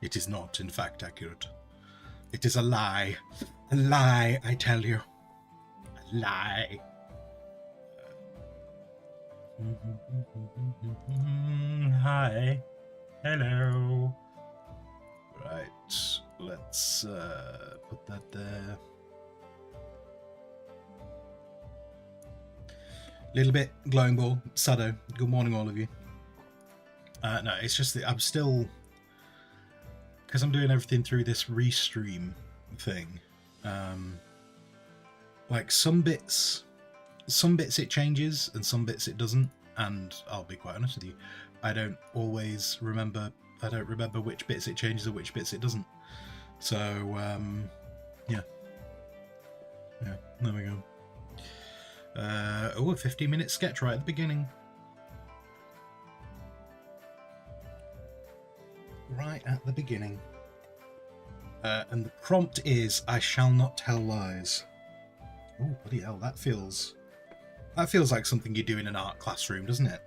It is not, in fact, accurate. It is a lie. A lie, I tell you. A lie. Hi. Hello. Right. Let's put that there. Little bit glowing ball. Sado. Good morning, all of you. No, it's just that I'm still, because I'm doing everything through this restream thing. Like some bits it changes and some bits it doesn't. And I'll be quite honest with you, I don't always remember. I don't remember which bits it changes and which bits it doesn't. So yeah, there we go. Oh, a 15-minute sketch right at the beginning. Right at the beginning. And the prompt is, I shall not tell lies. Oh, bloody hell, that feels like something you do in an art classroom, doesn't it?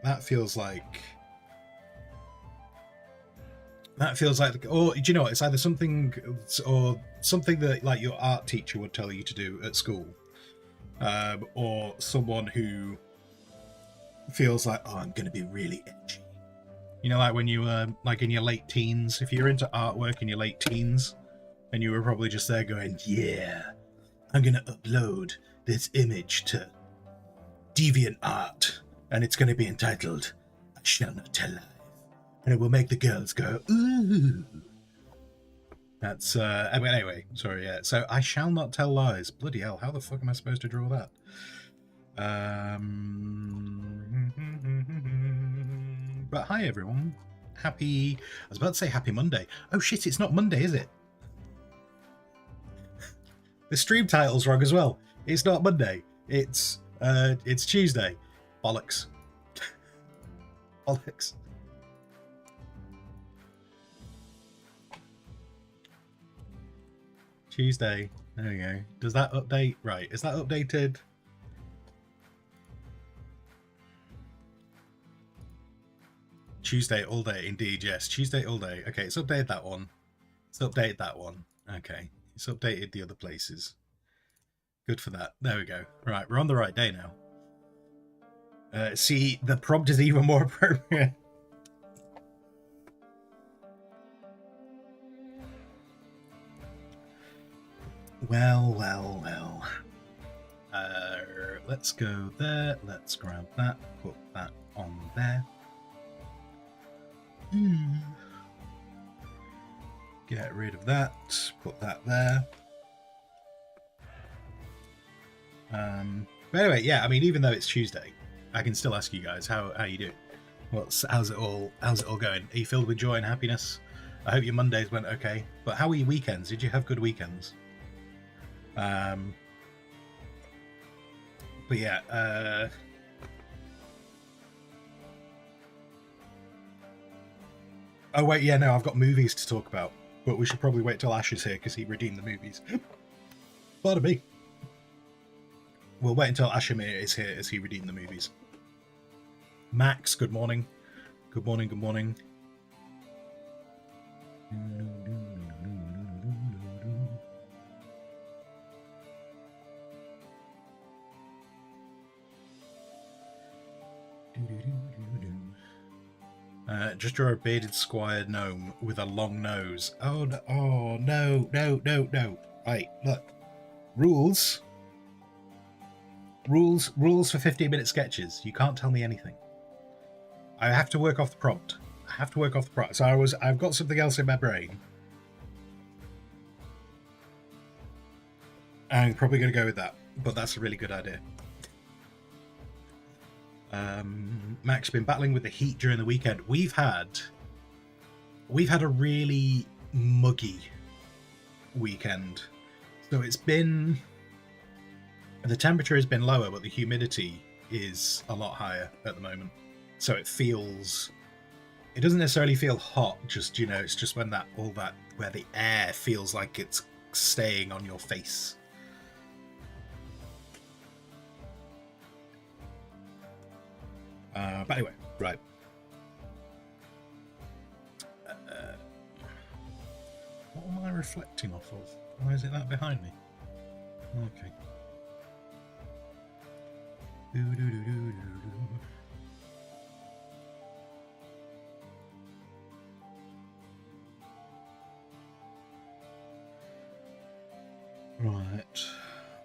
That feels like, or do you know what? It's either something that like your art teacher would tell you to do at school, or someone who feels like, oh, I'm going to be really edgy. You know, like when you were like in your late teens, if you're into artwork in your late teens, and you were probably just there going, yeah, I'm going to upload this image to DeviantArt, and it's going to be entitled, I Shall Not Tell Lies. And it will make the girls go, ooh. That's, anyway, sorry, yeah. So, I shall not tell lies. Bloody hell, how the fuck am I supposed to draw that? But hi, everyone. I was about to say happy Monday. Oh shit, it's not Monday, is it? The stream title's wrong as well. It's not Monday. It's Tuesday. Bollocks. Bollocks. Tuesday. There we go. Does that update? Right. Is that updated? Tuesday all day, indeed, yes. Tuesday all day. Okay, it's updated that one. It's updated that one. Okay. It's updated the other places. Good for that. There we go. Right, we're on the right day now. See, the prompt is even more appropriate. Well. Let's go there. Let's grab that. Put that on there. Get rid of that. Put that there. But anyway, yeah. I mean, even though it's Tuesday, I can still ask you guys how you doing. How's it all going? Are you filled with joy and happiness? I hope your Mondays went okay. But how were your weekends? Did you have good weekends? But yeah, oh wait, yeah, no, I've got movies to talk about, but we should probably wait till Ash is here because he redeemed the movies. Pardon me. We'll wait until Ashimir is here as he redeemed the movies. Max, good morning. Good morning, good morning. Just draw a bearded squire gnome with a long nose. Oh no. Right, look. Rules for 15-minute sketches. You can't tell me anything. I have to work off the prompt. So I've got something else in my brain. I'm probably going to go with that, but that's a really good idea. Mac's been battling with the heat during the weekend. We've had a really muggy weekend. So the temperature has been lower, but the humidity is a lot higher at the moment. So it doesn't necessarily feel hot, just, you know, it's just where the air feels like it's staying on your face. But anyway, right. reflecting off of? Why is it that behind me? Okay.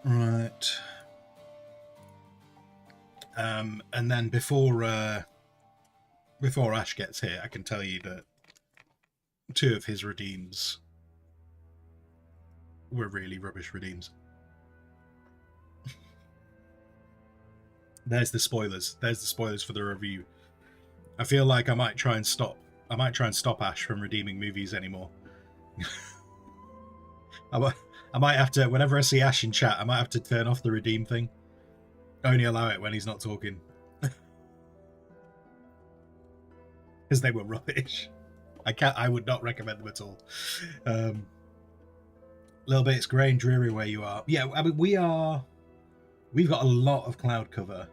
Right. And then before Ash gets here, I can tell you that 2 of his redeems were really rubbish redeems. There's the spoilers. There's the spoilers for the review. I feel like I might try and stop Ash from redeeming movies anymore. I might have to, whenever I see Ash in chat, I might have to turn off the redeem thing. Only allow it when he's not talking. Because they were rubbish. I would not recommend them at all. Little bit, it's grey and dreary where you are. Yeah, I mean, we've got a lot of cloud cover.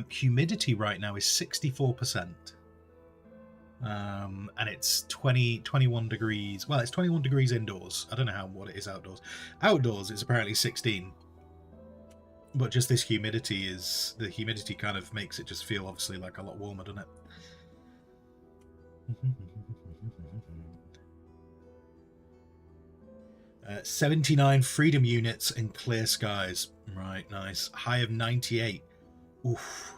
Humidity right now is 64%. And it's 21 degrees. Well, it's 21 degrees indoors. I don't know what it is outdoors. Outdoors, it's apparently 16. But just this humidity the humidity kind of makes it just feel obviously like a lot warmer, doesn't it? 79 freedom units in clear skies. Right, nice. High of 98. Oof.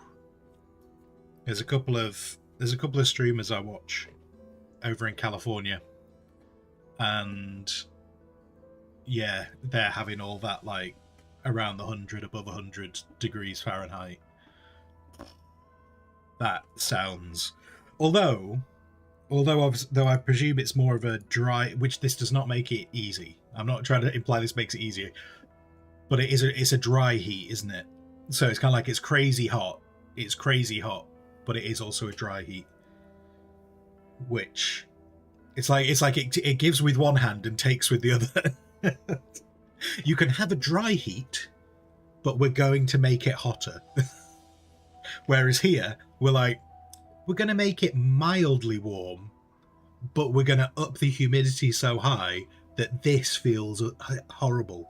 There's a couple of streamers I watch over in California, and yeah, they're having all that like around the 100, above 100 degrees Fahrenheit. That sounds, although I presume it's more of a dry, which this does not make it easy. I'm not trying to imply this makes it easier, but it's a dry heat, isn't it? So it's kind of like it's crazy hot, but it is also a dry heat, which it's like it gives with one hand and takes with the other. You can have a dry heat, but we're going to make it hotter. Whereas here, we're going to make it mildly warm, but we're going to up the humidity so high that this feels horrible.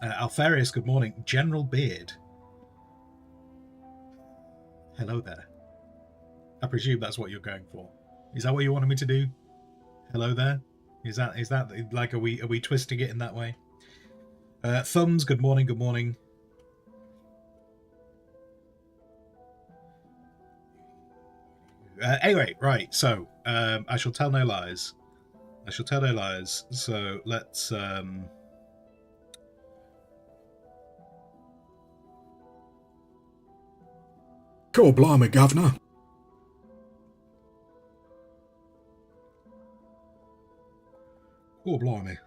Alfarius, good morning. General Beard. Hello there. I presume that's what you're going for. Is that what you wanted me to do? Hello there? Is that like, are we twisting it in that way? Thumbs, good morning, good morning. Anyway, right, so I shall tell no lies. So let's God blimey, Governor. God blimey.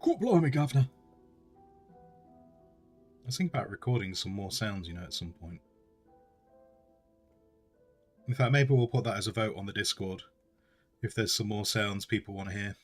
God blimey, Governor. I was thinking about recording some more sounds, at some point. In fact, maybe we'll put that as a vote on the Discord. If there's some more sounds people want to hear.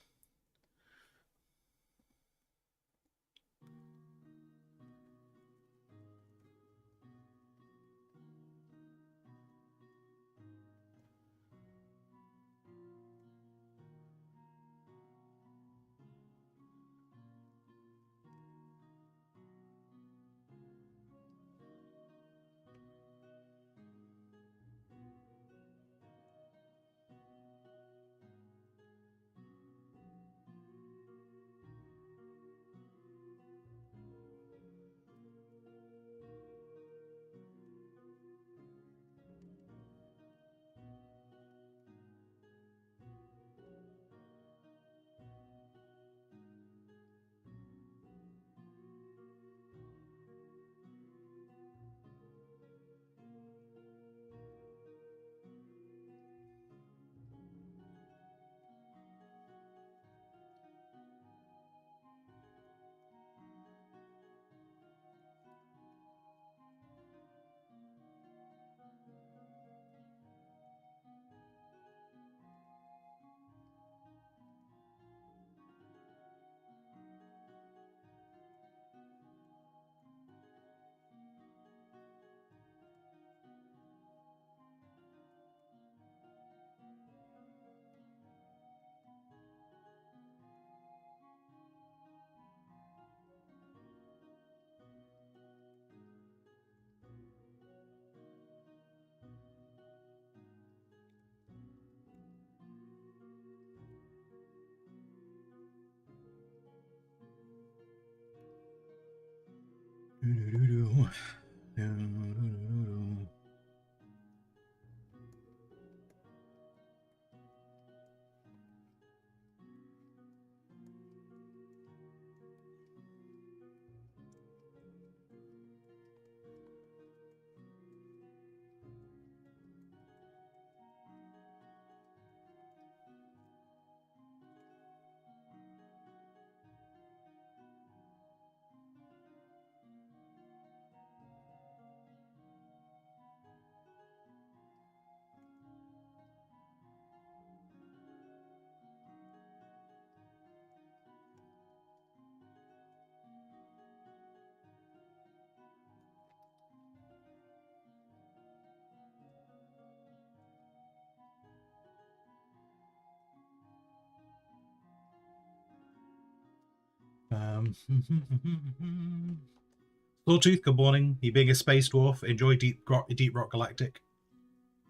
Sawtooth, good morning. You being a space dwarf, enjoy Deep Rock Galactic.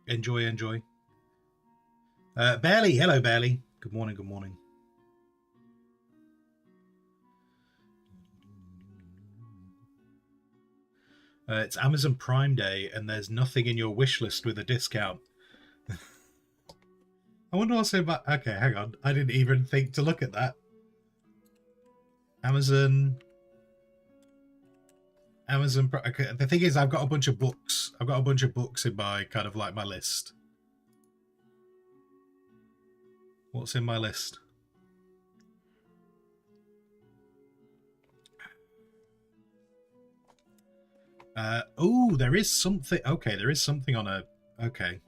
Enjoy, enjoy. Barely, hello Barely. Good morning, good morning. It's Amazon Prime Day, and there's nothing in your wish list with a discount. I wonder what's about. Okay, hang on. I didn't even think to look at that. Amazon. Okay, the thing is, I've got a bunch of books. I've got a bunch of books in my kind of like my list. What's in my list? Oh, there is something. Okay, there is something on a. Okay.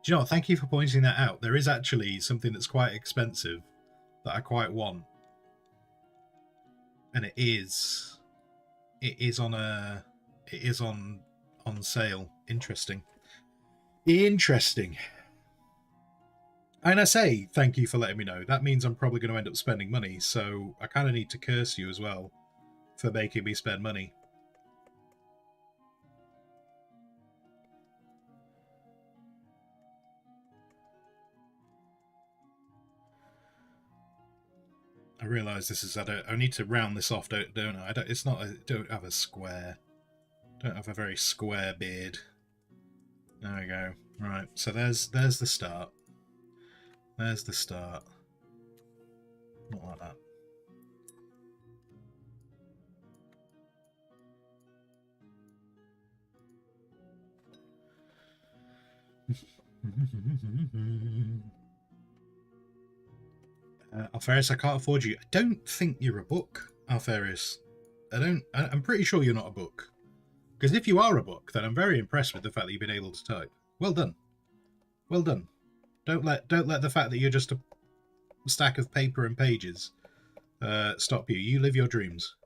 Do you know what? Thank you for pointing that out. There is actually something that's quite expensive that I quite want, and it is on a. It is on sale. Interesting. Interesting. And I say thank you for letting me know. That means I'm probably going to end up spending money, so I kind of need to curse you as well for making me spend money. I realise this is. I need to round this off, don't I? It's not. I don't have a square. Don't have a very square beard. There we go. Right. So there's the start. There's the start. Not like that. Alferis, I can't afford you. I don't think you're a book, Alferis. I'm pretty sure you're not a book. Because if you are a book, then I'm very impressed with the fact that you've been able to type. Well done. Well done. Don't let the fact that you're just a stack of paper and pages stop you. You live your dreams.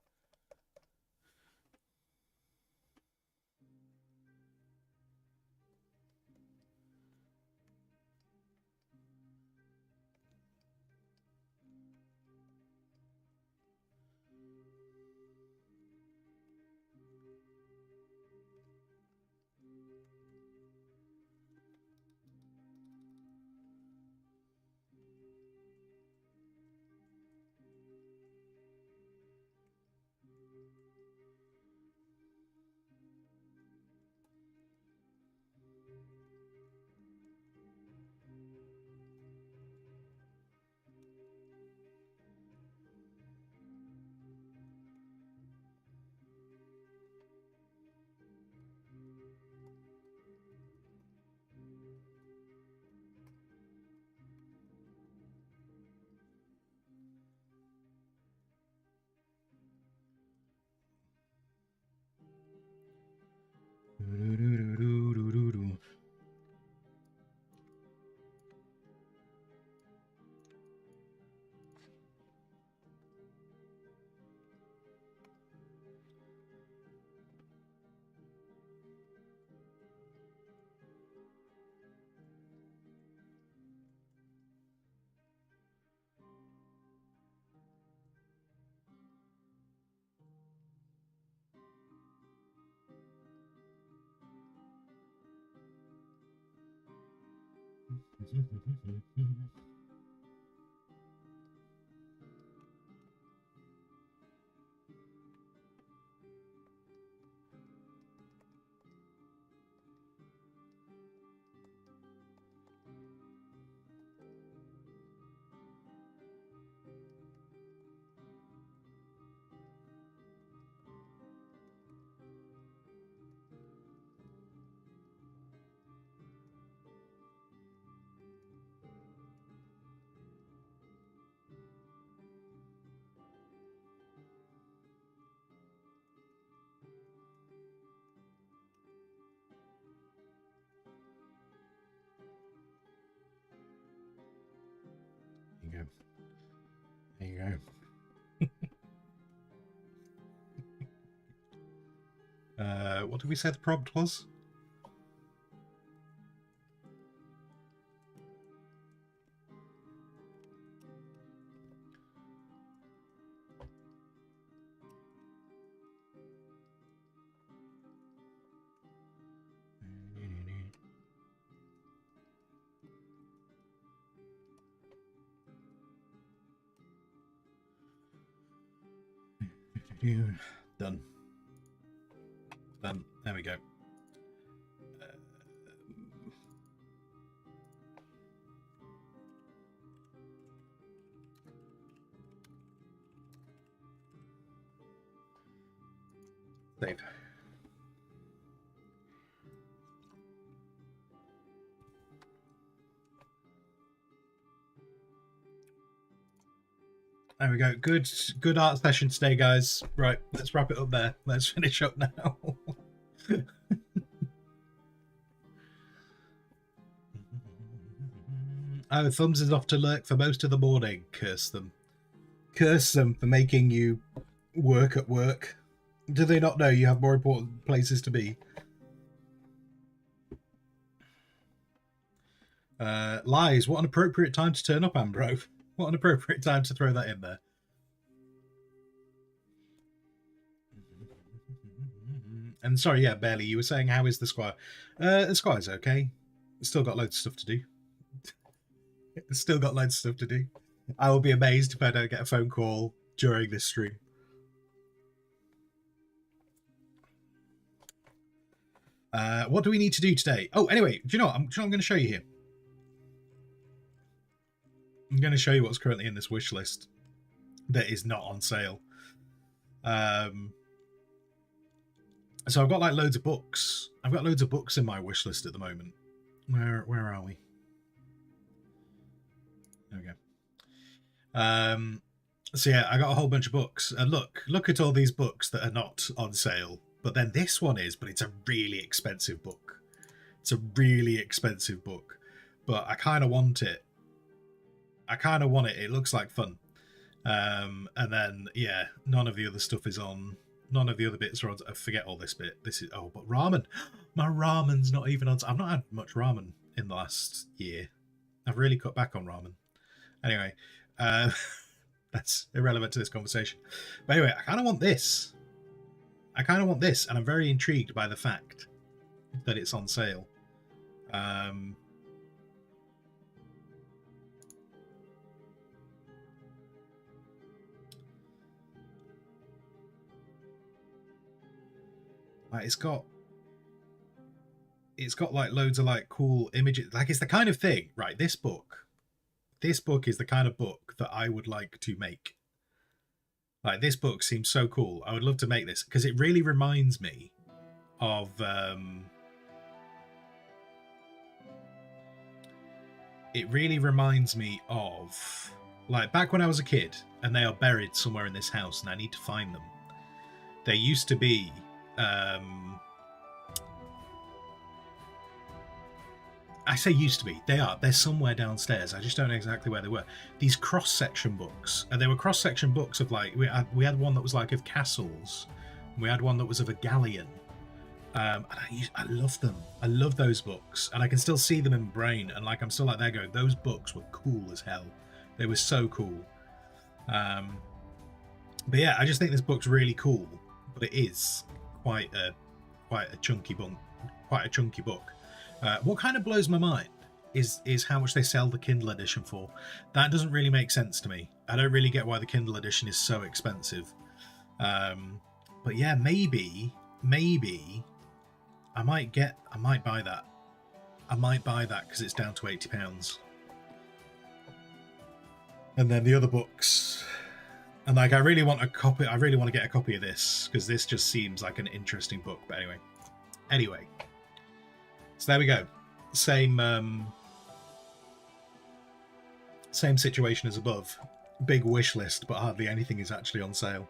There you go. What did we say the prompt was? Done. Done. There we go. Save. There we go. Good art session today, guys. Right, let's wrap it up there. Let's finish up now. Oh, Thumbs is off to lurk for most of the morning. Curse them. Curse them for making you work at work. Do they not know you have more important places to be? Lies. What an appropriate time to turn up, Ambro. What an appropriate time to throw that in there. And sorry, yeah, Barely, you were saying, how is the Squire? The Squire's okay. Still got loads of stuff to do. Still got loads of stuff to do. I will be amazed if I don't get a phone call during this stream. What do we need to do today? Oh, anyway, do you know what? I'm going to show you here. I'm going to show you what's currently in this wish list that is not on sale. So I've got like loads of books. I've got loads of books in my wish list at the moment. Where are we? There we go. So yeah, I got a whole bunch of books. And look at all these books that are not on sale. But then this one is, but it's a really expensive book. It's a really expensive book. But I kind of want it. It looks like fun. And then, yeah, none of the other stuff is on. None of the other bits are on. I forget all this bit. This is, oh, but ramen. My ramen's not even on. I've not had much ramen in the last year. I've really cut back on ramen. Anyway, that's irrelevant to this conversation. But anyway, I kind of want this. And I'm very intrigued by the fact that it's on sale. It's got like loads of like cool images. Like, it's the kind of thing, right? This book is the kind of book that I would like to make. Like, this book seems so cool. I would love to make this because it really reminds me of like back when I was a kid and they are buried somewhere in this house and I need to find them. There used to be I say used to be. They're somewhere downstairs. I just don't know exactly where they were. These cross-section books, and they were cross-section books of like we had one that was like of castles, and we had one that was of a galleon. And I love them. I love those books, and I can still see them in my brain. And like I'm still like there going, those books were cool as hell. They were so cool. But yeah, I just think this book's really cool. But it is quite a chunky book. What kind of blows my mind is how much they sell the Kindle edition for. That doesn't really make sense to me. I don't really get why the Kindle edition is so expensive. But yeah, maybe I might buy that. I might buy that because it's down to £80. And then the other books, and like I really want a copy. I really want to get a copy of this because this just seems like an interesting book. But anyway. So there we go. Same situation as above. Big wish list, but hardly anything is actually on sale.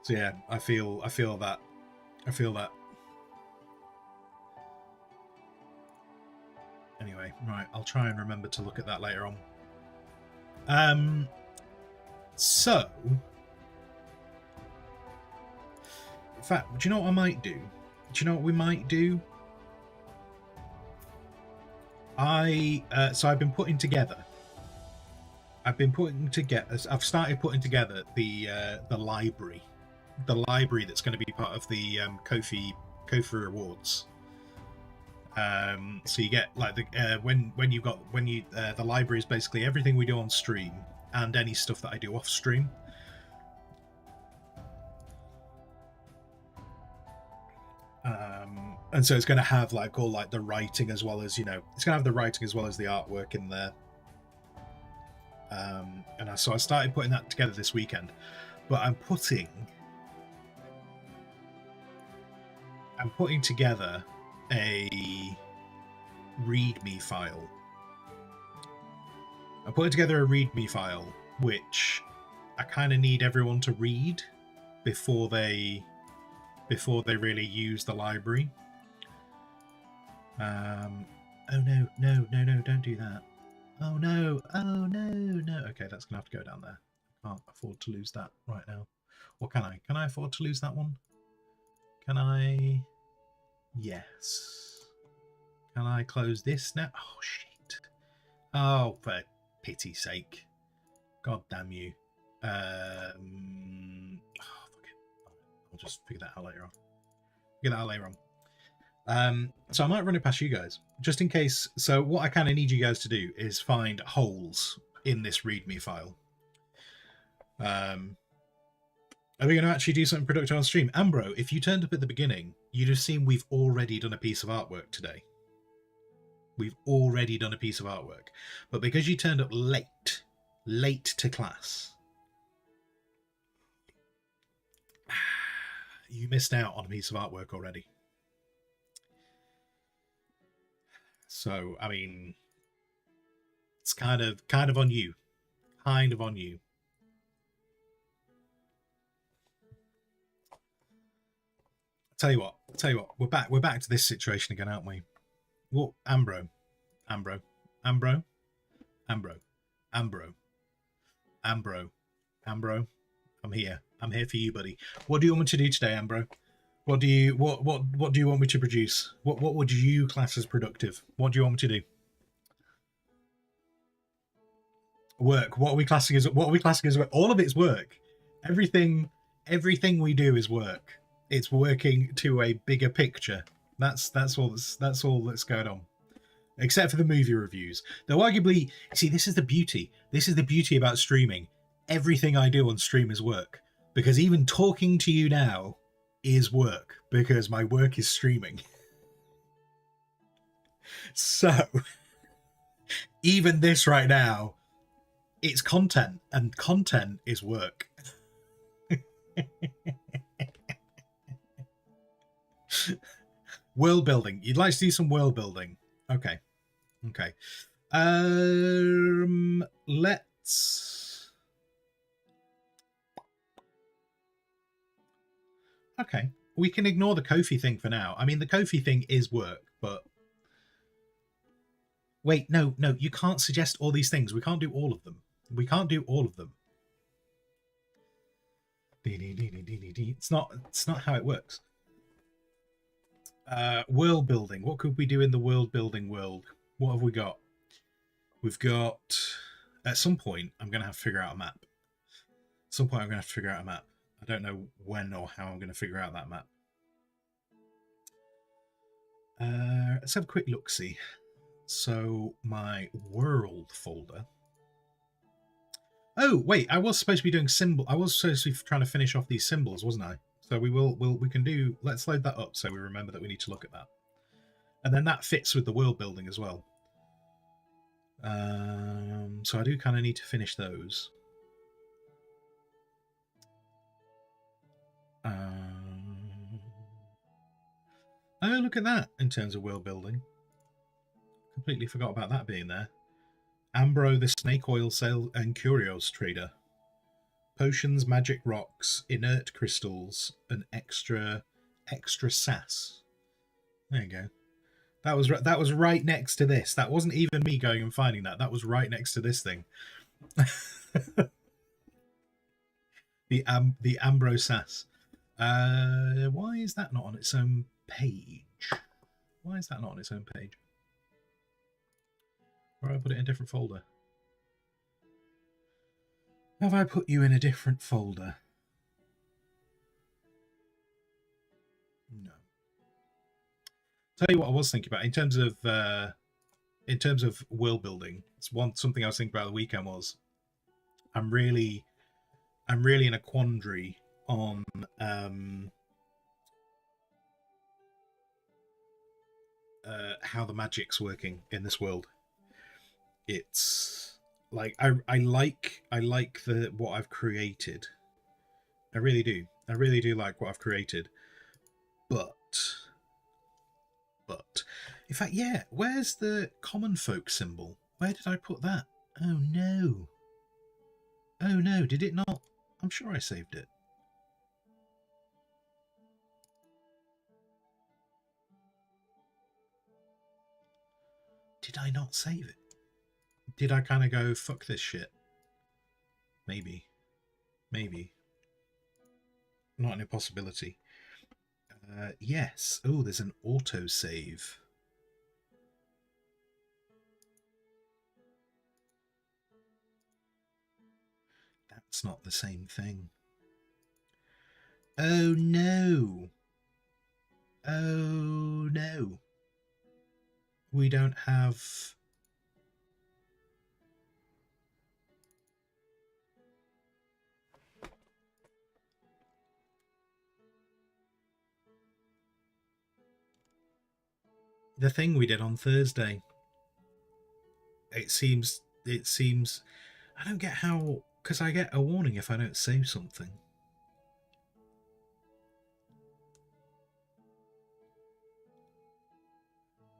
So yeah, I feel that. Anyway, right, I'll try and remember to look at that later on. So, in fact, do you know what I might do? Do you know what we might do? So I've been putting together. I've started putting together the library that's going to be part of the kofi rewards. So you get like the the library is basically everything we do on stream and any stuff that I do off stream. And so it's going to have like all like the writing as well as, you know, it's going to have the writing as well as the artwork in there. So I started putting that together this weekend, but I'm putting together a README file. I'm putting together a README file, which I kind of need everyone to read before they really use the library. Oh no, don't do that. Oh no, no. Okay, that's gonna have to go down there. I can't afford to lose that right now. Or can I? Can I afford to lose that one? Can I? Yes. Can I close this now? Oh shit. Oh, for pity's sake. God damn you. Oh, fuck it. I'll just figure that out later on. So I might run it past you guys, just in case. So what I kind of need you guys to do is find holes in this README file. Are we going to actually do something productive on stream? Ambro, if you turned up at the beginning, you'd have seen we've already done a piece of artwork today. We've already done a piece of artwork. But because you turned up late to class, you missed out on a piece of artwork already. So, I mean, it's kind of on you. Kind of on you. Tell you what, we're back to this situation again, aren't we? What, Ambro, I'm here. I'm here for you, buddy. What do you want me to do today, Ambro? What do you want me to produce? What would you class as productive? What do you want me to do? Work. What are we classing as work? All of it's work. Everything we do is work. It's working to a bigger picture. That's all that's going on. Except for the movie reviews. Though arguably, see, this is the beauty. This is the beauty about streaming. Everything I do on stream is work. Because even talking to you now is work. Because my work is streaming. So, even this right now, it's content. And content is work. World building. You'd like to do some world building. Okay. Let's... Okay. We can ignore the Kofi thing for now. I mean, the Kofi thing is work, but... Wait, no, you can't suggest all these things. We can't do all of them. It's not how it works. World building. What could we do in the world building world? What have we got? We've got... At some point, I'm going to have to figure out a map. I don't know when or how I'm going to figure out that map. Let's have a quick look-see. So, my world folder... Oh, wait, I was supposed to be doing symbol. I was supposed to be trying to finish off these symbols, wasn't I? So we can do... Let's load that up so we remember that we need to look at that. And then that fits with the world building as well. So I do kind of need to finish those. Oh, look at that in terms of world building. Completely forgot about that being there. Ambro, the snake oil sale and curios trader. Potions, magic rocks, inert crystals, and extra sass. There you go. That was right next to this. That wasn't even me going and finding that. That was right next to this thing. the Ambro sass. Why is that not on its own page? Or have I put it in a different folder? Have I put you in a different folder? No. Tell you what I was thinking about in terms of world building. It's something I was thinking about the weekend was I'm really in a quandary on how the magic's working in this world. It's like I like the what I've created. I really do. I really do like what I've created. But in fact, yeah, where's the common folk symbol? Where did I put that? Oh no. Oh no, did it not? I'm sure I saved it. Did I not save it? Did I kind of go, fuck this shit? Maybe. Maybe. Not an impossibility. Yes. Oh, there's an autosave. That's not the same thing. Oh no. Oh no. We don't have... the thing we did on Thursday. It seems I don't get how, because I get a warning if I don't save something.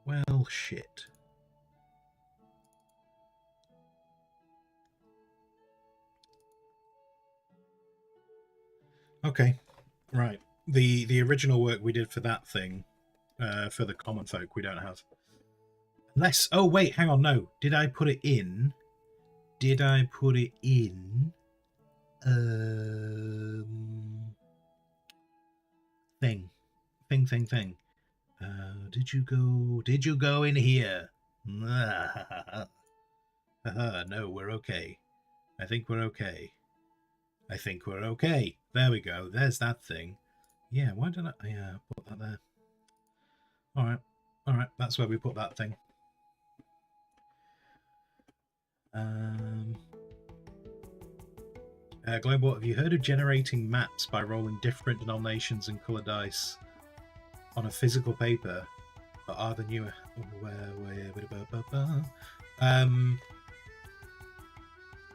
Well, shit. Okay, right. The original work we did for that thing, for the common folk, we don't have. Unless, oh wait, hang on, no. Did I put it in? Did I put it in? Thing. Did you go in here? No, we're okay. I think we're okay. There we go. There's that thing. Yeah, why did I put that there? Alright. That's where we put that thing. Global, have you heard of generating maps by rolling different denominations and colour dice on a physical paper? But are the newer...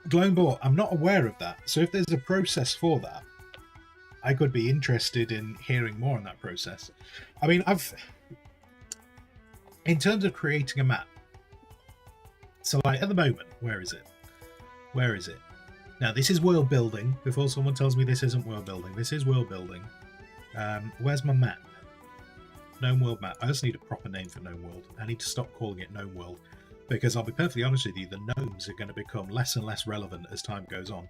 Global, I'm not aware of that. So if there's a process for that, I could be interested in hearing more on that process. I mean, in terms of creating a map, so like at the moment, where is it? Now, this is world building. Before someone tells me this isn't world building, this is world building. Where's my map? Gnome World map. I just need a proper name for Gnome World. I need to stop calling it Gnome World, because I'll be perfectly honest with you, the gnomes are going to become less and less relevant as time goes on.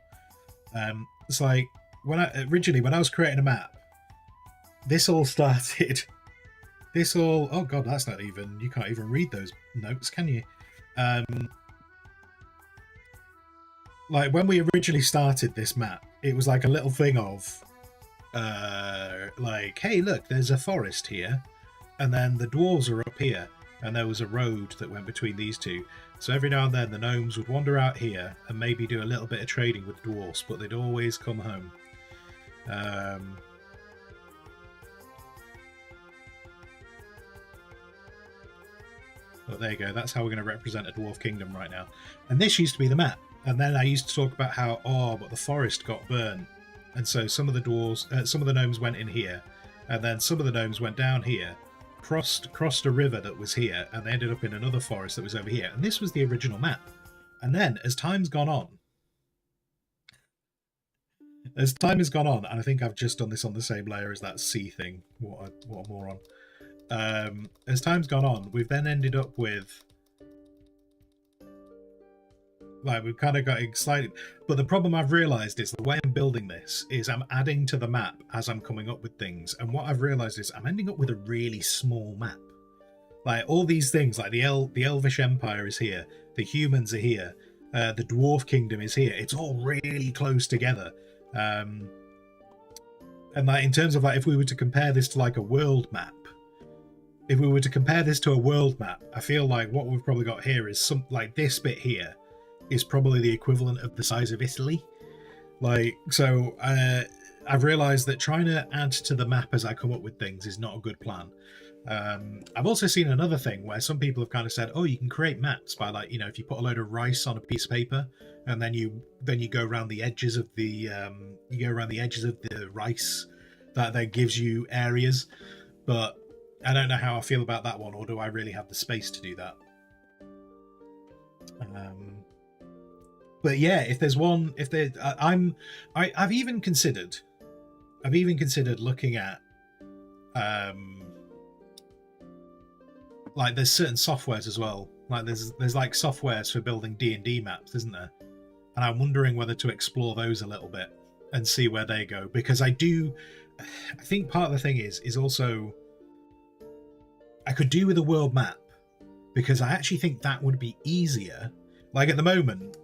It's like when I was creating a map, this all started. Oh god, that's not even. You can't even read those notes, can you? Like when we originally started this map, it was like a little thing of, like, hey, look, there's a forest here, and then the dwarves are up here, and there was a road that went between these two. So every now and then the gnomes would wander out here and maybe do a little bit of trading with dwarves, but they'd always come home. But there you go, that's how we're going to represent a dwarf kingdom right now. And this used to be the map. And then I used to talk about how, but the forest got burnt. And so some of the dwarves, some of the gnomes went in here. And then some of the gnomes went down here, crossed a river that was here, and they ended up in another forest that was over here. And this was the original map. And then, as time has gone on, and I think I've just done this on the same layer as that C thing. What a moron. As time's gone on, we've then ended up with... like, we've kind of got excited. But the problem I've realised is the way I'm building this is I'm adding to the map as I'm coming up with things. And what I've realised is I'm ending up with a really small map. Like, all these things, like the Elvish Empire is here, the humans are here, the Dwarf Kingdom is here. It's all really close together. And like, in terms of like, if we were to compare this to like a world map, I feel like what we've probably got here is some, like, this bit here is probably the equivalent of the size of Italy. Like, so I've realised that trying to add to the map as I come up with things is not a good plan. I've also seen another thing where some people have kind of said, "Oh, you can create maps by like, if you put a load of rice on a piece of paper, and then you go around the edges of the rice, that gives you areas." But I don't know how I feel about that one, or do I really have the space to do that? But yeah, if there's one, if there, I've even considered looking at, like there's certain softwares as well. Like there's like softwares for building D&D maps, isn't there? And I'm wondering whether to explore those a little bit and see where they go, because I think part of the thing is also I could do with a world map, because I actually think that would be easier. Like at the moment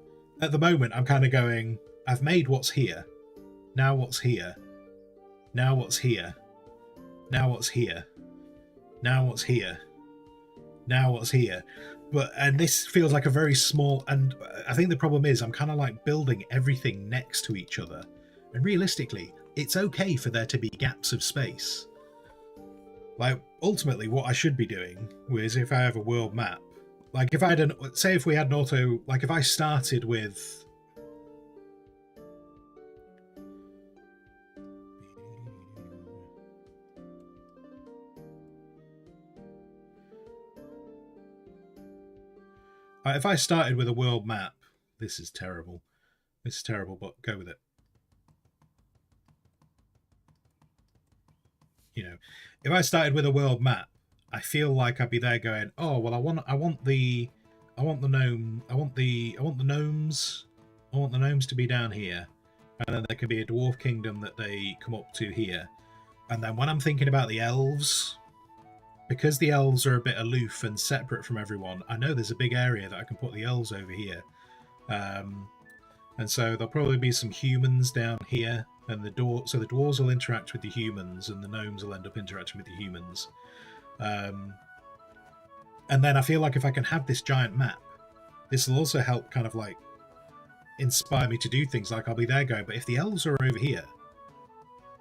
I'm kind of going, I've made what's here. Now what's here? Now what's here? Now what's here? Now what's here? Now what's here? And this feels like a very small, and I think the problem is I'm kind of like building everything next to each other. And realistically, it's okay for there to be gaps of space. Like ultimately what I should be doing was, if I have a world map, like if I had if we had an auto, like if I started with, if I started with a world map, this is terrible. This is terrible, but go with it. If I started with a world map, I feel like I'd be there going, oh well, I want the gnomes to be down here, and then there could be a dwarf kingdom that they come up to here. And then when I'm thinking about the elves, because the elves are a bit aloof and separate from everyone, I know there's a big area that I can put the elves over here. And so there'll probably be some humans down here, and the dwarves will interact with the humans, and the gnomes will end up interacting with the humans. And then I feel like if I can have this giant map, this will also help kind of like inspire me to do things. Like I'll be there going, but if the elves are over here,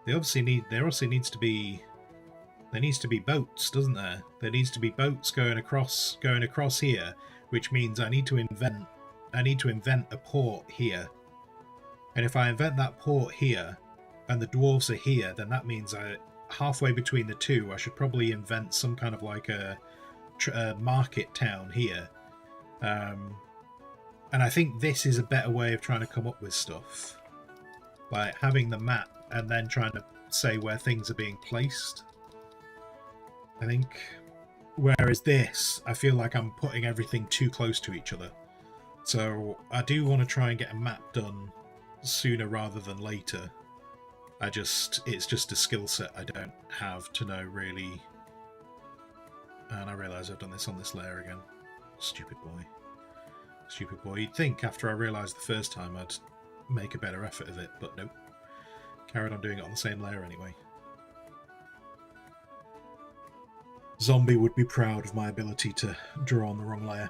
there also needs to be boats, doesn't there? There needs to be boats going across here, which means I need to invent a port here. And if I invent that port here, and the dwarves are here, then that means halfway between the two, I should probably invent some kind of like a market town here. And I think this is a better way of trying to come up with stuff, like having the map and then trying to say where things are being placed, I think. Whereas this, I feel like I'm putting everything too close to each other. So I do want to try and get a map done sooner rather than later. It's just a skill set I don't have to know really. And I realise I've done this on this layer again. Stupid boy. You'd think after I realised the first time I'd make a better effort of it, but nope. Carried on doing it on the same layer anyway. Zombie would be proud of my ability to draw on the wrong layer.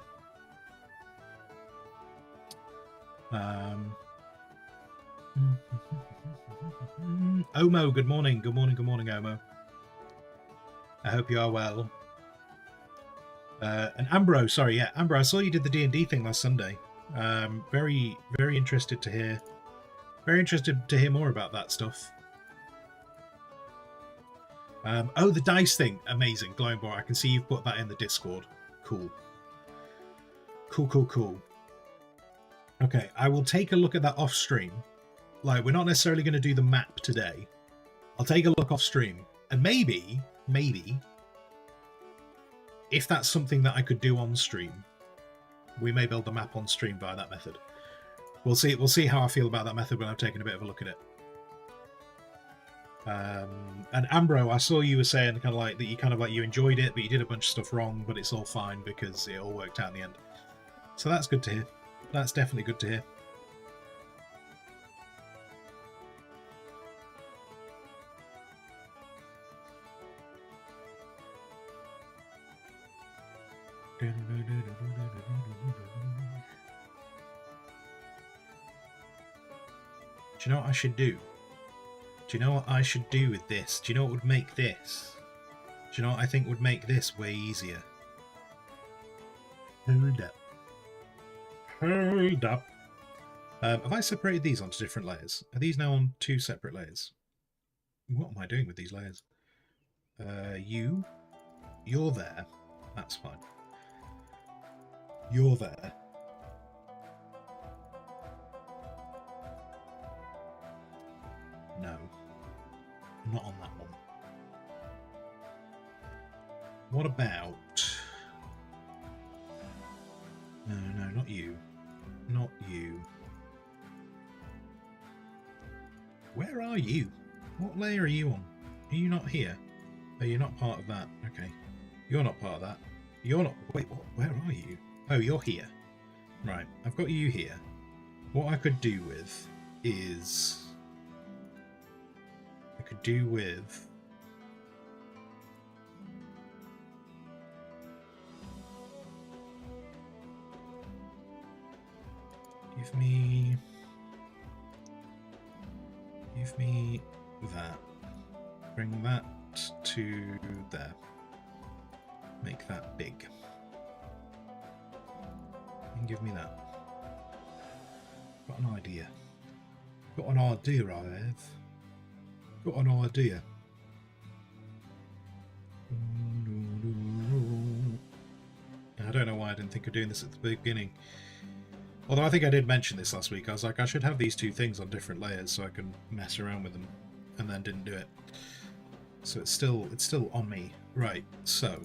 Omo, good morning. Good morning, Omo. I hope you are well. And Ambro, sorry, yeah, Ambro, I saw you did the D&D thing last Sunday. Very, very interested to hear. Very interested to hear more about that stuff. Oh, the dice thing, amazing, Glowing Boar. I can see you've put that in the Discord. Cool. Cool. Okay, I will take a look at that off stream. Like, we're not necessarily going to do the map today. I'll take a look off stream, and maybe, if that's something that I could do on stream, we may build the map on stream via that method. We'll see how I feel about that method when I've taken a bit of a look at it. And Ambro, I saw you were saying kind of like that you enjoyed it, but you did a bunch of stuff wrong, but it's all fine because it all worked out in the end. So that's good to hear. That's definitely good to hear. Do you know what I should do? Do you know what I should do with this? Do you know what would make this? Do you know what I think would make this way easier? Hold up. Hold up. Have I separated these onto different layers? Are these now on 2 separate layers? What am I doing with these layers? You're there. That's fine. You're there. No. Not on that one. What about... No, not you. Not you. Where are you? What layer are you on? Are you not here? Oh, you're not part of that. Okay. You're not part of that. You're not... Wait, what? Where are you? Oh, you're here. Right, I've got you here. What I could do with is... I could do with... Give me that. Bring that to there. Make that big. And give me that. Got an idea. Got an idea, I have. Got an idea. I don't know why I didn't think of doing this at the beginning. Although I think I did mention this last week. I was like, I should have these 2 things on different layers so I can mess around with them, and then didn't do it. So it's still on me. Right, so...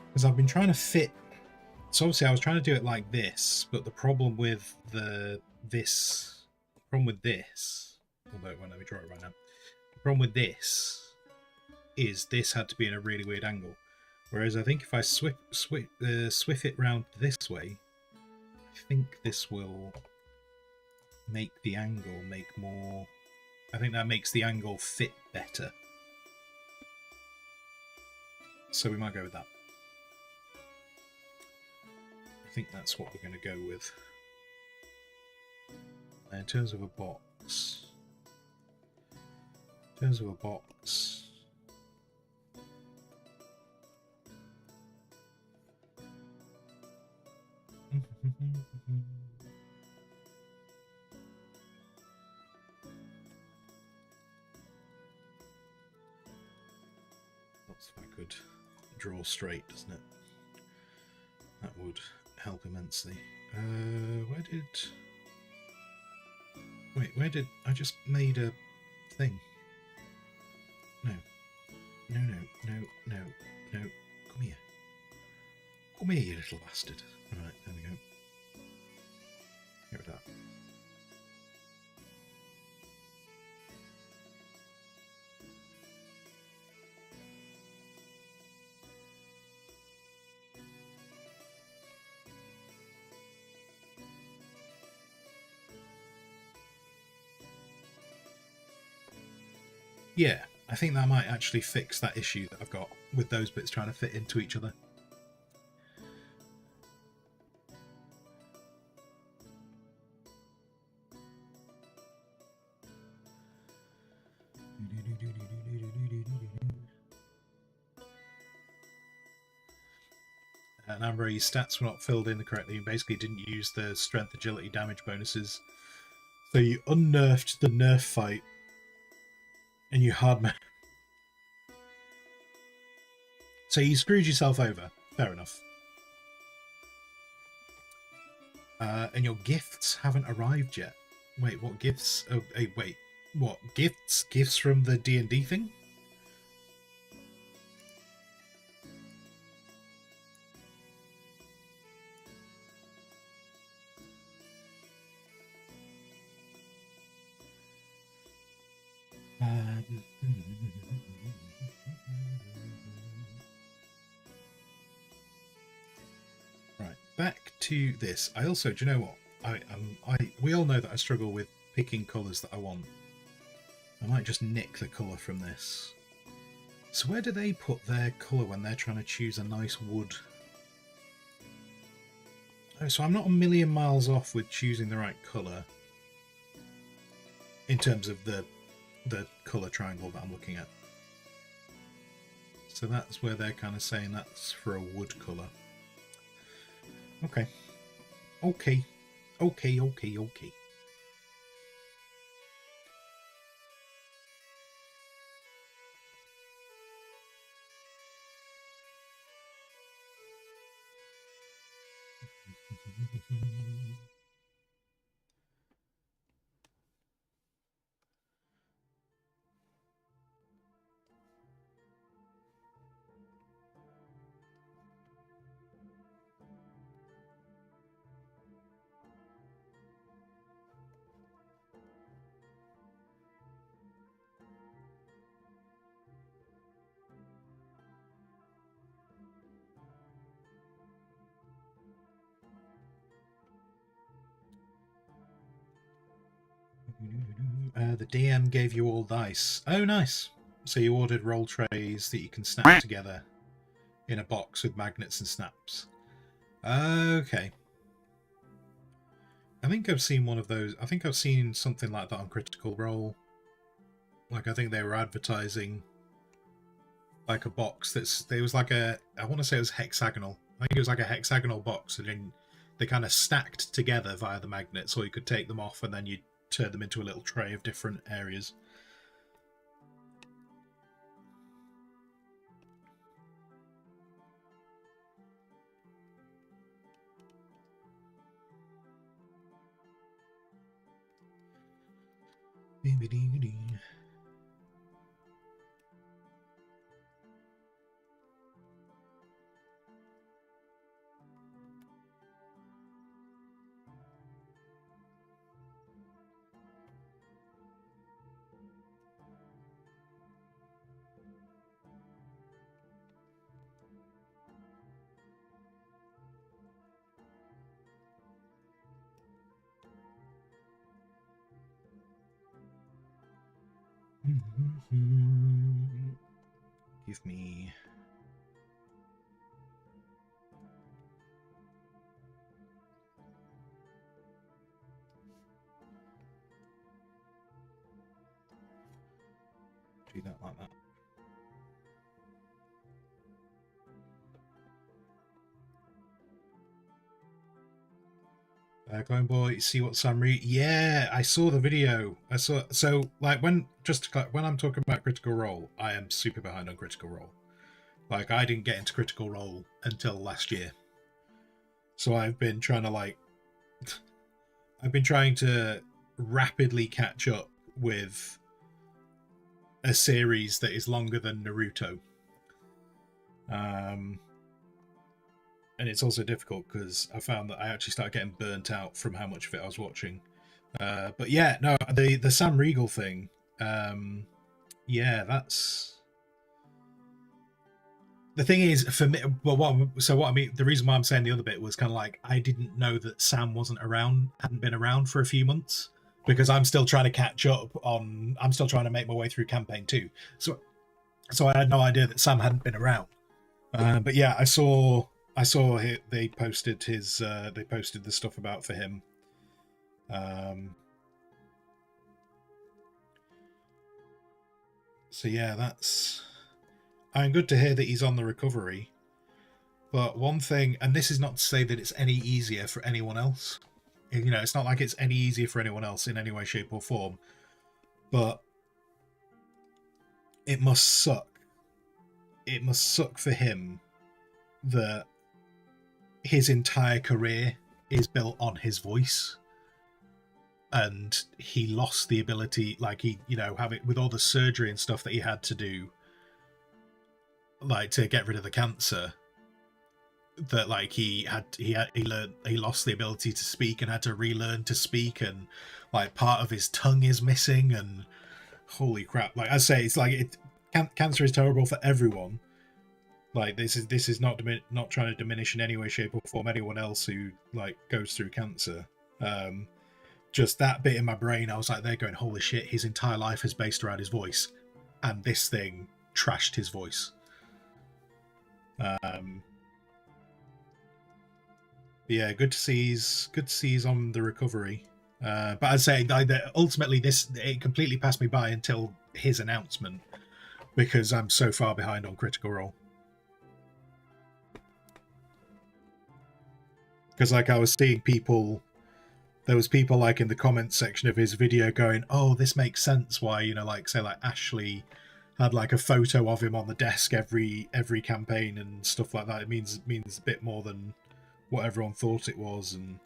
Because I've been trying to fit... So obviously I was trying to do it like this, but the problem with this... Although it won't let me draw it right now. The problem with this is this had to be in a really weird angle. Whereas I think if I swift it round this way, I think this will make the angle make more... I think that makes the angle fit better. So we might go with that. I think that's what we're going to go with. In terms of a box... That's if I could draw straight, doesn't it? That would help immensely. Where did I just made a thing? No. Come here. Come here, you little bastard. Alright, there we go. Get rid of that. Yeah, I think that might actually fix that issue that I've got with those bits trying to fit into each other. And Amber, your stats were not filled in correctly. You basically didn't use the strength, agility, damage bonuses. So you unnerfed the nerf fight, and you hard. So you screwed yourself over. Fair enough. And your gifts haven't arrived yet. Wait, what gifts? Oh, hey, wait, what gifts? Gifts from the D&D thing? Right, back to this. I also, do you know what? We all know that I struggle with picking colours that I want. I might just nick the colour from this. So where do they put their colour when they're trying to choose a nice wood? Oh, so I'm not a million miles off with choosing the right colour in terms of the colour triangle that I'm looking at. So that's where they're kind of saying that's for a wood colour. Okay. Okay. Okay, okay, okay. The DM gave you all dice. Oh, nice. So you ordered roll trays that you can snap together in a box with magnets and snaps. Okay. I think I've seen one of those. I think I've seen something like that on Critical Role. Like, I think they were advertising like a box there was like a, I want to say it was hexagonal. I think it was like a hexagonal box, and then they kind of stacked together via the magnets, or you could take them off and then you turn them into a little tray of different areas. Give me... do that like that. Going boy, see what Sam Reed. Yeah, I saw the video. I saw, so like when I'm talking about Critical Role, I am super behind on Critical Role. Like, I didn't get into Critical Role until last year, so I've been trying to rapidly catch up with a series that is longer than Naruto. And it's also difficult because I found that I actually started getting burnt out from how much of it I was watching. But yeah, no, the Sam Riegel thing, yeah, that's... The thing is, for me, well, what I mean, the reason why I'm saying the other bit was kind of like, I didn't know that Sam hadn't been around for a few months, because I'm still trying to catch up on, I'm still trying to make my way through campaign 2. So I had no idea that Sam hadn't been around. But yeah, I saw they posted the stuff about for him. So yeah, I'm good to hear that he's on the recovery. But one thing, and this is not to say that it's any easier for anyone else. You know, it's not like it's any easier for anyone else in any way, shape, or form. But it must suck. It must suck for him that his entire career is built on his voice. And he lost the ability, like he, you know, have it with all the surgery and stuff that he had to do, like to get rid of the cancer. That like he lost the ability to speak and had to relearn to speak, and like part of his tongue is missing. And holy crap! Like I say, it's like cancer is terrible for everyone. Like this is not trying to diminish in any way, shape, or form anyone else who like goes through cancer. Just that bit in my brain, I was like, they're going, holy shit! His entire life is based around his voice, and this thing trashed his voice. Yeah, good to see he's on the recovery. But I'd say ultimately it completely passed me by until his announcement, because I'm so far behind on Critical Role. Because like I was seeing people, there was people like in the comments section of his video going, "Oh, this makes sense why, you know, like say like Ashley had like a photo of him on the desk every campaign and stuff like that. It means a bit more than what everyone thought it was." And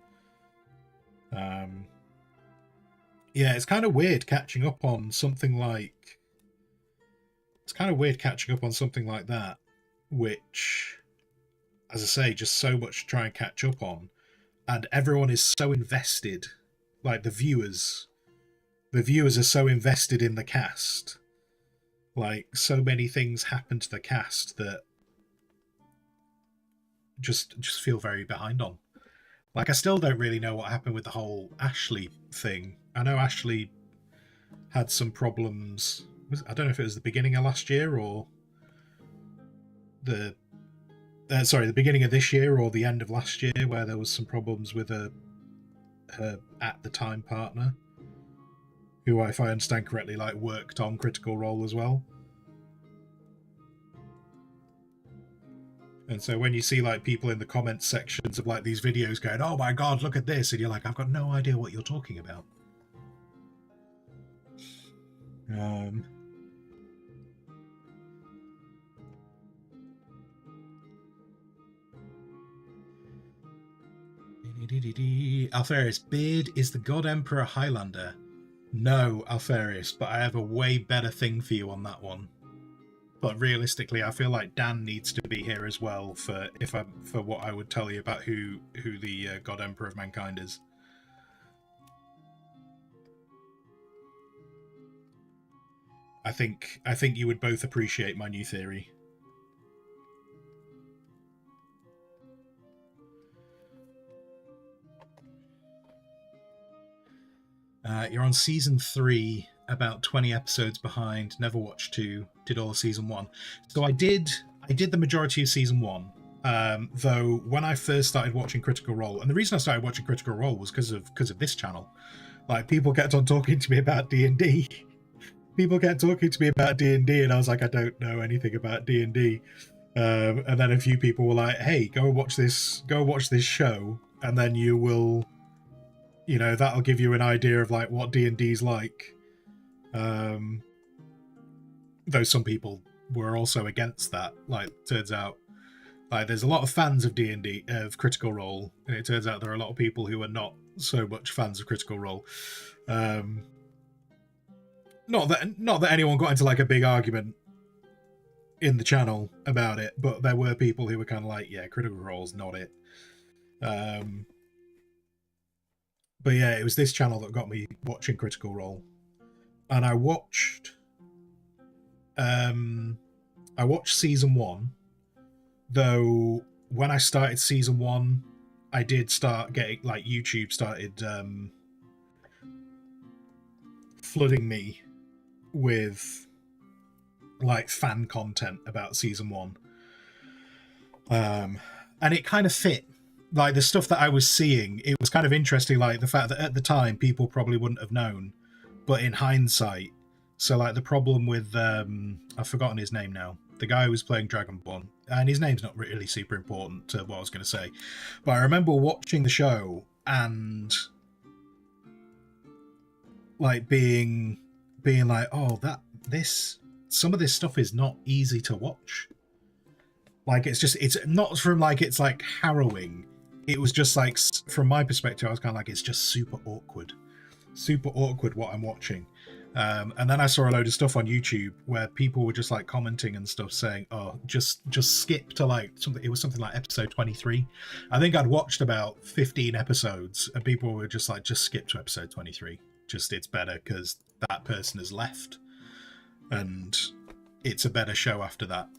yeah, it's kind of weird catching up on something like that, which, as I say, just so much to try and catch up on, and everyone is so invested. Like the viewers are so invested in the cast. Like so many things happen to the cast that just feel very behind on. Like I still don't really know what happened with the whole Ashley thing. I know Ashley had some problems. I don't know if it was the beginning of last year or the beginning of this year or the end of last year, where there was some problems with her at the time partner, who, if I understand correctly, like worked on Critical Role as well. And so when you see like people in the comments sections of like these videos going, "Oh my god, look at this," and you're like, "I've got no idea what you're talking about." Alfarius, Beard is the God Emperor Highlander. No, Alfarius, but I have a way better thing for you on that one. But realistically, I feel like Dan needs to be here as well for what I would tell you about who the God Emperor of Mankind is. I think you would both appreciate my new theory. You're on season 3, about 20 episodes behind. Never watched 2. Did all of season 1. So I did the majority of season 1. Though when I first started watching Critical Role, and the reason I started watching Critical Role was because of this channel. Like people kept on talking to me about D&D. People kept talking to me about D&D, and I was like, I don't know anything about D&D. And then a few people were like, "Hey, go watch this show, and then you will, you know, that'll give you an idea of like what D&D's like." Though some people were also against that. Like, turns out, like there's a lot of fans of D&D, of Critical Role, and it turns out there are a lot of people who are not so much fans of Critical Role. Not that anyone got into like a big argument in the channel about it, but there were people who were kind of like, yeah, Critical Role's not it. But yeah, it was this channel that got me watching Critical Role, and I watched season 1. Though when I started season 1, I did start getting like YouTube started flooding me with like fan content about season 1, and it kind of fit. Like the stuff that I was seeing, it was kind of interesting, like the fact that at the time people probably wouldn't have known, but in hindsight. So like the problem with I've forgotten his name now, the guy who was playing Dragonborn, and his name's not really super important to what I was going to say, but I remember watching the show and like being like, oh, some of this stuff is not easy to watch. Like it's not from like it's like harrowing. It was just like, from my perspective, I was kind of like, it's just super awkward what I'm watching. And then I saw a load of stuff on YouTube where people were just like commenting and stuff saying, oh, just skip to like something. It was something like episode 23. I think I'd watched about 15 episodes and people were just like, just skip to episode 23. Just, it's better because that person has left and it's a better show after that.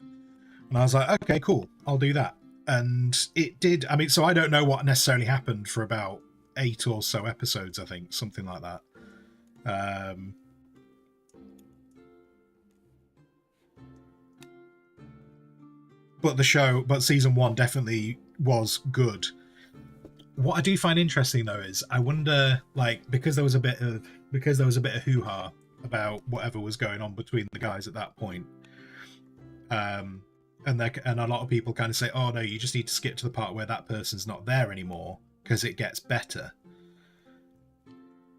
And I was like, okay, cool, I'll do that. And it did. I mean, so I don't know what necessarily happened for about 8 or so episodes, I think, something like that. But season 1 definitely was good. What I do find interesting though is I wonder, like, because there was a bit of hoo-ha about whatever was going on between the guys at that point. And a lot of people kind of say, oh no, you just need to skip to the part where that person's not there anymore because it gets better.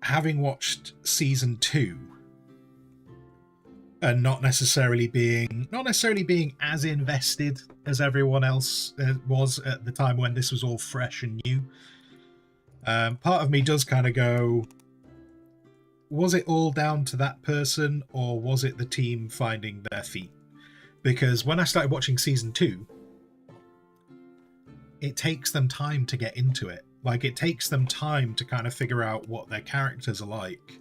Having watched season 2 and not necessarily being as invested as everyone else was at the time when this was all fresh and new, part of me does kind of go, was it all down to that person or was it the team finding their feet? Because when I started watching season 2, it takes them time to get into it. Like, it takes them time to kind of figure out what their characters are like.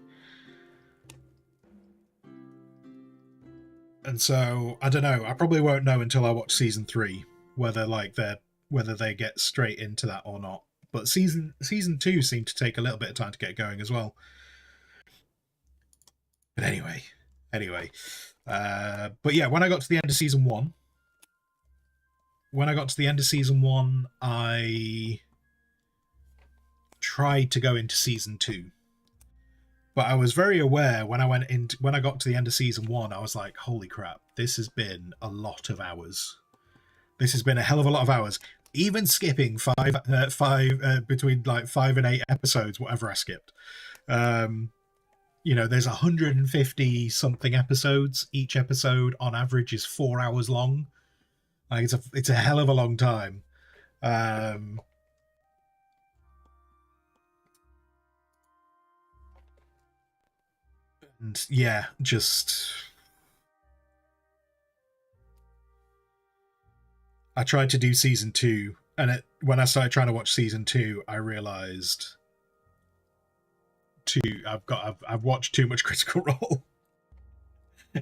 And so, I don't know. I probably won't know until I watch season 3 whether they get straight into that or not. But season 2 seemed to take a little bit of time to get going as well. But anyway. But yeah, when I got to the end of season 1, I tried to go into season 2. But I was very aware when I got to the end of season 1, I was like, holy crap, this has been a lot of hours. This has been a hell of a lot of hours. Even skipping between like 5 and 8 episodes, whatever I skipped. There's 150 something episodes. Each episode on average is 4 hours long. Like, it's a hell of a long time. And yeah, just I tried to do season 2, and when I started trying to watch season 2, I realized I've watched too much Critical Role.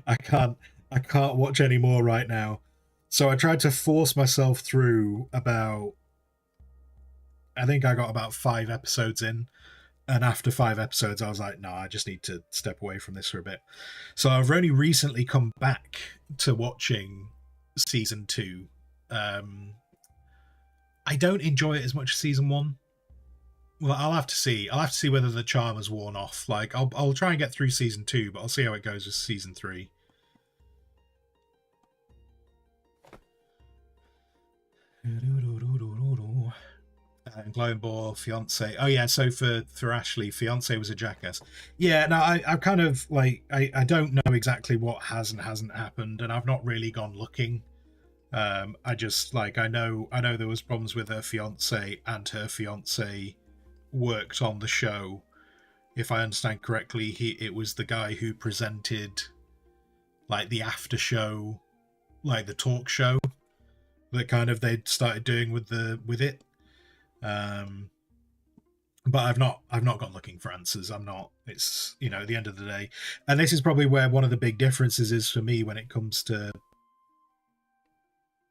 I can't watch any more right now. So I tried to force myself through I think I got about 5 episodes in. And after 5 episodes, I was like, no, I just need to step away from this for a bit. So I've only recently come back to watching season 2. I don't enjoy it as much as season 1. Well, I'll have to see. I'll have to see whether the charm has worn off. Like, I'll try and get through season 2, but I'll see how it goes with season 3. And Glowing Ball, Fiance. Oh yeah, so for Ashley, Fiance was a jackass. Yeah, no, I kind of like I don't know exactly what has and hasn't happened, and I've not really gone looking. I just like I know there was problems with her fiance, and her fiance worked on the show. If I understand correctly, it was the guy who presented like the after show, like the talk show that kind of they'd started doing with it. But I've not gone looking for answers. I'm not. It's, at the end of the day, and this is probably where one of the big differences is for me when it comes to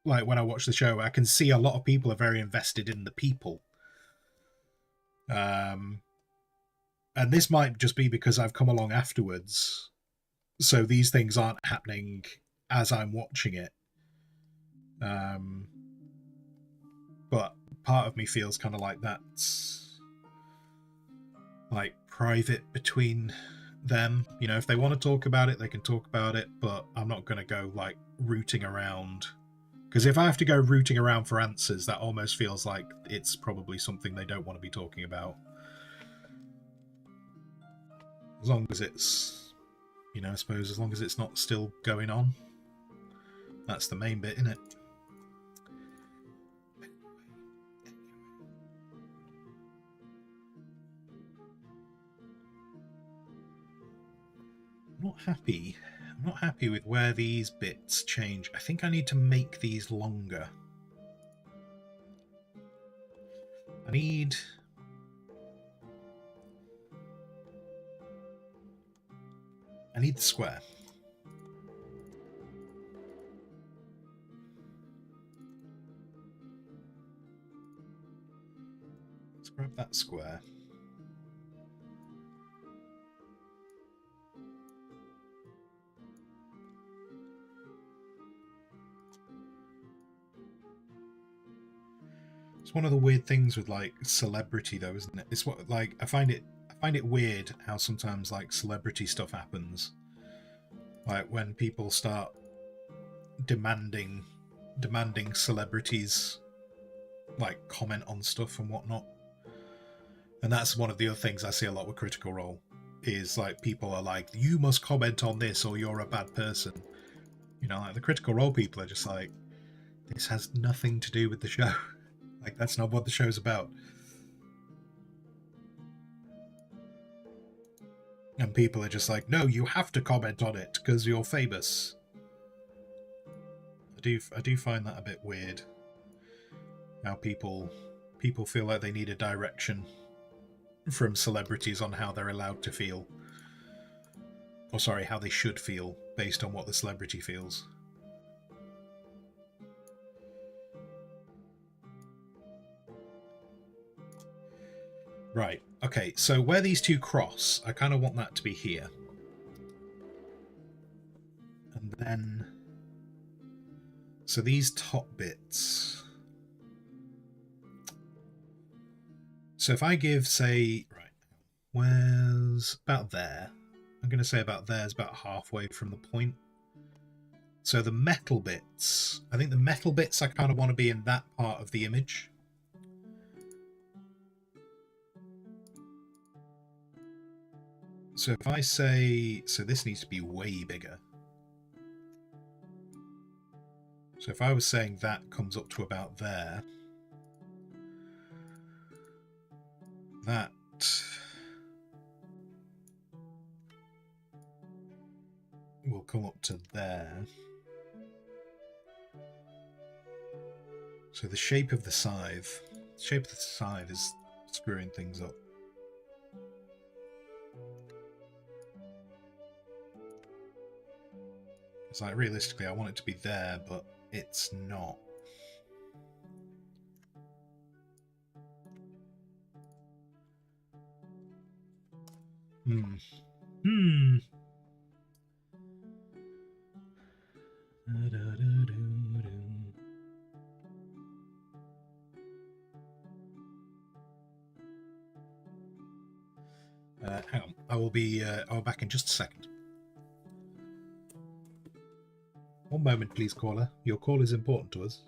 like when I watch the show. I can see a lot of people are very invested in the people. And this might just be because I've come along afterwards, so these things aren't happening as I'm watching it. But part of me feels kind of like that's like private between them. You know, if they want to talk about it, they can talk about it, but I'm not going to go like rooting around. Because if I have to go rooting around for answers, that almost feels like it's probably something they don't want to be talking about. As long as it's, you know, I suppose as long as it's not still going on. That's the main bit, isn't it? I'm not happy. I'm not happy with where these bits change. I think I need to make these longer. I need the square. Let's grab that square. It's one of the weird things with like celebrity though, isn't it? It's what like I find it weird how sometimes like celebrity stuff happens. Like when people start demanding celebrities like comment on stuff and whatnot. And that's one of the other things I see a lot with Critical Role is like people are like, you must comment on this or you're a bad person. You know, like the Critical Role people are just like, this has nothing to do with the show. Like that's not what the show's about. And people are just like, no, you have to comment on it because you're famous. I do find that a bit weird. How people feel like they need a direction from celebrities on how they're allowed to feel. Or sorry, how they should feel based on what the celebrity feels. Right, okay, so where these two cross, I kind of want that to be here. And then... so these top bits... so if I give, say... right, where's... about there. I'm going to say about there is about halfway from the point. So the metal bits... I think the metal bits I kind of want to be in that part of the image. So if I say... so this needs to be way bigger. So if I was saying that comes up to about there, that will come up to there. So the shape of the scythe is screwing things up. It's like realistically I want it to be there, but it's not. Hang on, I'll be back in just a second. One moment, please, caller. Your call is important to us.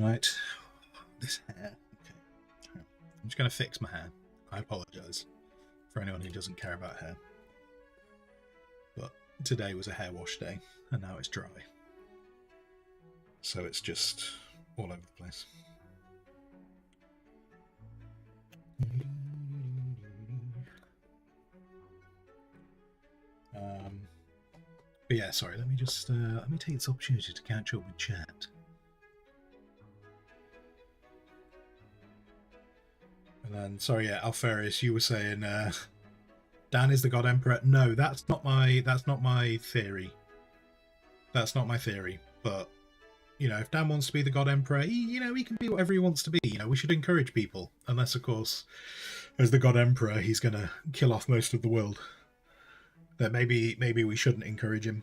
Right, this hair. Okay, I'm just going to fix my hair. I apologise for anyone who doesn't care about hair, but today was a hair wash day, and now it's dry, so it's just all over the place. But yeah, sorry. Let me just let me take this opportunity to catch up with chat. And then, sorry, yeah, Alfarius, you were saying Dan is the God Emperor. No, that's not my theory. That's not my theory. But you know, if Dan wants to be the God Emperor, he can be whatever he wants to be. You know, we should encourage people, unless, of course, as the God Emperor, he's going to kill off most of the world. That maybe we shouldn't encourage him.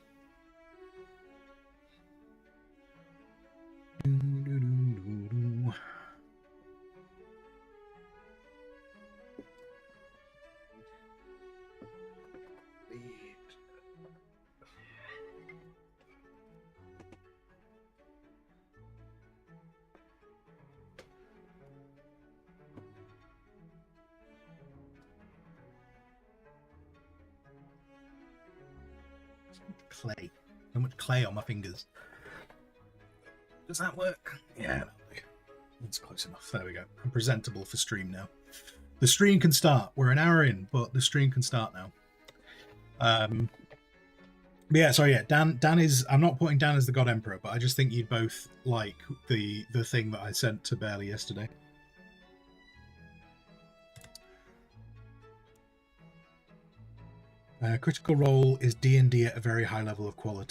Clay. So much clay on my fingers. Does that work? Yeah, that's close enough. There we go. I'm presentable for stream now. The stream can start. We're an hour in, but the stream can start now. But yeah, sorry, yeah. Dan is. I'm not putting Dan as the God Emperor, but I just think you'd both like the thing that I sent to Bailey yesterday. Critical Role is D&D at a very high level of quality.